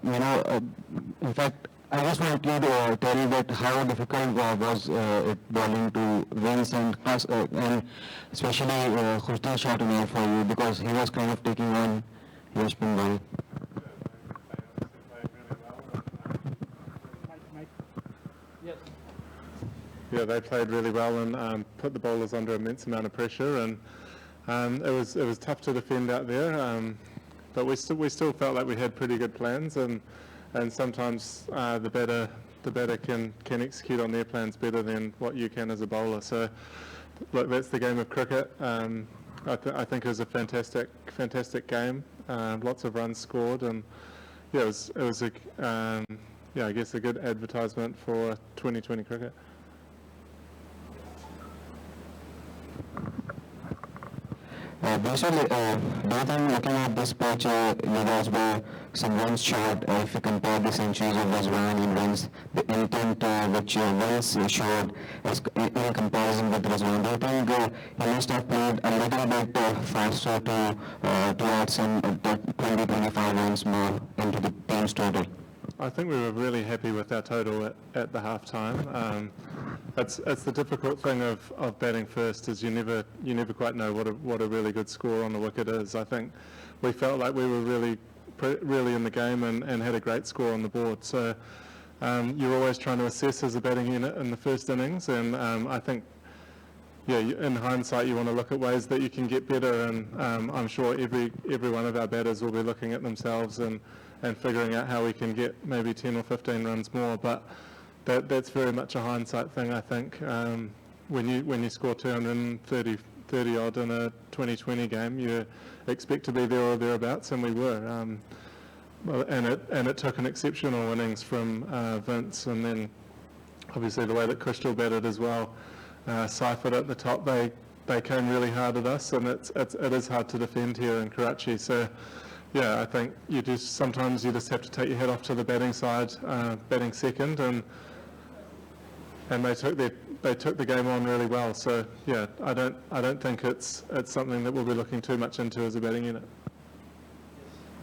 in fact, I just want you to tell that how difficult was it bowling to Vince and especially Khurshid shot in air for you because he was kind of taking on your spin ball. Yeah, they played really well and put the bowlers under immense amount of pressure, and it was tough to defend out there. But we still felt like we had pretty good plans, and sometimes the batter can execute on their plans better than what you can as a bowler. So look, that's the game of cricket. I think it was a fantastic game. Lots of runs scored, and yeah, it was I guess a good advertisement for 2020 cricket. Basically, do you think looking at this pitch, you guys were some runs short if you compare the centuries of Rizwan and Vince, the intent which Vince showed in comparison with Rizwan? Do you think he must have played a little bit faster to add some 20-25 runs more into the team's total? I think we were really happy with our total at the half time. It's the difficult thing of batting first is you never quite know what a really good score on the wicket is. I think we felt like we were really in the game and had a great score on the board. So you're always trying to assess as a batting unit in the first innings, and I think in hindsight you want to look at ways that you can get better, and I'm sure every one of our batters will be looking at themselves and figuring out how we can get maybe 10 or 15 runs more, but that's very much a hindsight thing, I think. When you score 230 odd in a 2020 game, you expect to be there or thereabouts, and we were. And it took an exceptional innings from Vince, and then obviously the way that Crystal batted as well. Seifert at the top, they came really hard at us, and it is hard to defend here in Karachi. So yeah, I think sometimes you just have to take your head off to the batting side, batting second, and they took the game on really well. So yeah, I don't think it's something that we'll be looking too much into as a batting unit.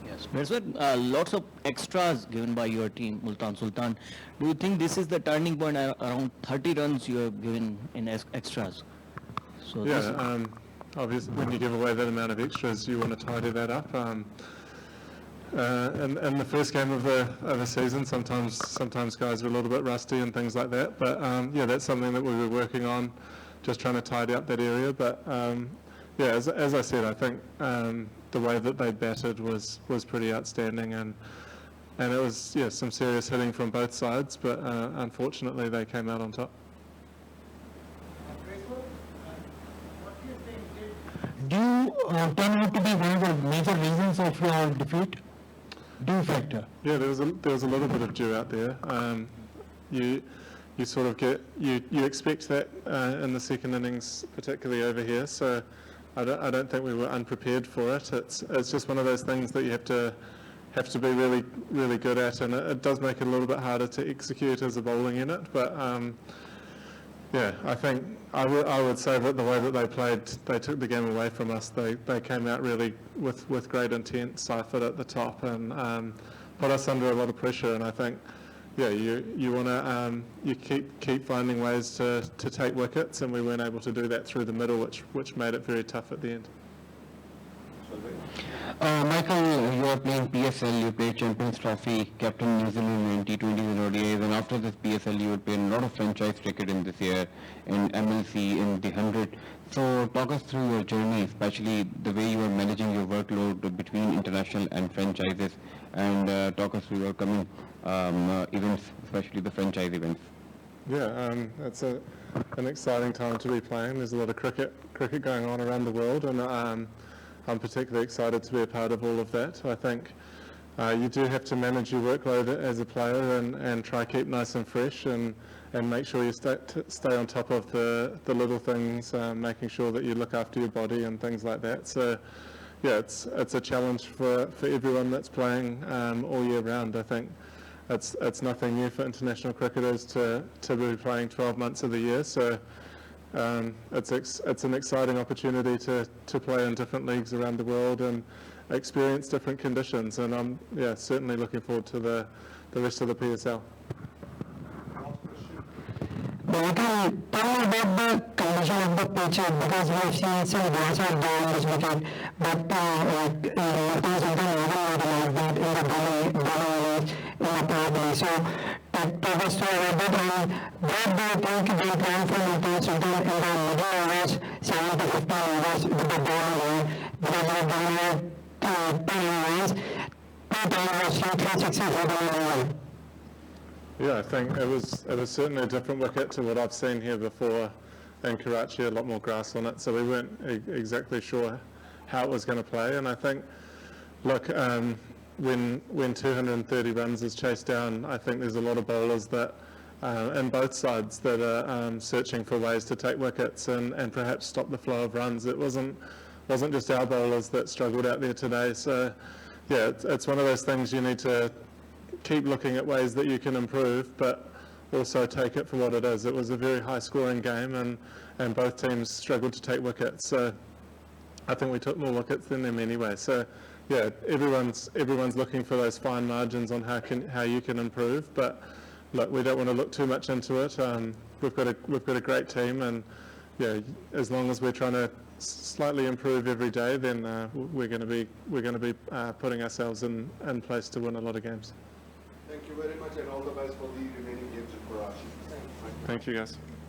Yes, Bracewell, lots of extras given by your team, Multan Sultan. Do you think this is the turning point? Around 30 runs you have given in extras. So yeah, obviously when you give away that amount of extras, you want to tidy that up. In the first game of the season, sometimes guys are a little bit rusty and things like that. But yeah, that's something that we were working on, just trying to tidy up that area. But yeah, as I said, I think the way that they batted was pretty outstanding, and it was some serious hitting from both sides. But unfortunately, they came out on top. Do you turn out to be one of the major reasons of your defeat? Dew factor. Yeah, there was a little bit of dew out there. You sort of you expect that in the second innings, particularly over here. So I don't think we were unprepared for it. It's just one of those things that you have to be really good at, and it does make it a little bit harder to execute as a bowling unit. But yeah, I think I would say that the way that they played, they took the game away from us. They came out really with great intent, Seifert at the top, and put us under a lot of pressure. And I think, yeah, you want to you keep finding ways to take wickets, and we weren't able to do that through the middle, which made it very tough at the end. Michael, you are playing PSL, you played Champions Trophy, captain New Zealand in T20s and ODIs, and after this PSL you would play a lot of franchise cricket in this year, in MLC, in the 100. So talk us through your journey, especially the way you are managing your workload between international and franchises, and talk us through your coming events, especially the franchise events. Yeah, it's an exciting time to be playing. There's a lot of cricket going on around the world, and I'm particularly excited to be a part of all of that. I think you do have to manage your workload as a player and try keep nice and fresh and make sure you stay on top of the little things, making sure that you look after your body and things like that. So yeah, it's a challenge for everyone that's playing all year round. I think it's nothing new for international cricketers to be playing 12 months of the year. So it's an exciting opportunity to play in different leagues around the world and experience different conditions, and I'm certainly looking forward to the rest of the PSL. But you can tell me about the condition of the pitches, because we have seen some grass out there in this wicket, but Multan Sultan never like that in the bowling innings in the power play. So take us through a bit, and what do you think they plan for Multan Sultan in the middle overs, 7 to 15 overs with the bowling line, because we have done 10 overs, 2 times was 3 sixes for the over. Yeah, I think it was certainly a different wicket to what I've seen here before in Karachi, a lot more grass on it, so we weren't exactly sure how it was going to play. And I think, look, when 230 runs is chased down, I think there's a lot of bowlers that, in both sides, that are searching for ways to take wickets and perhaps stop the flow of runs. It wasn't just our bowlers that struggled out there today. So, yeah, it's one of those things you need to keep looking at ways that you can improve, but also take it for what it is. It was a very high-scoring game, and both teams struggled to take wickets. So I think we took more wickets than them anyway. So yeah, everyone's looking for those fine margins on how you can improve. But look, we don't want to look too much into it. We've got a great team, and yeah, as long as we're trying to slightly improve every day, then we're going to be putting ourselves in place to win a lot of games. Thank you very much, and all the best for the remaining games in Karachi. Thank you, guys.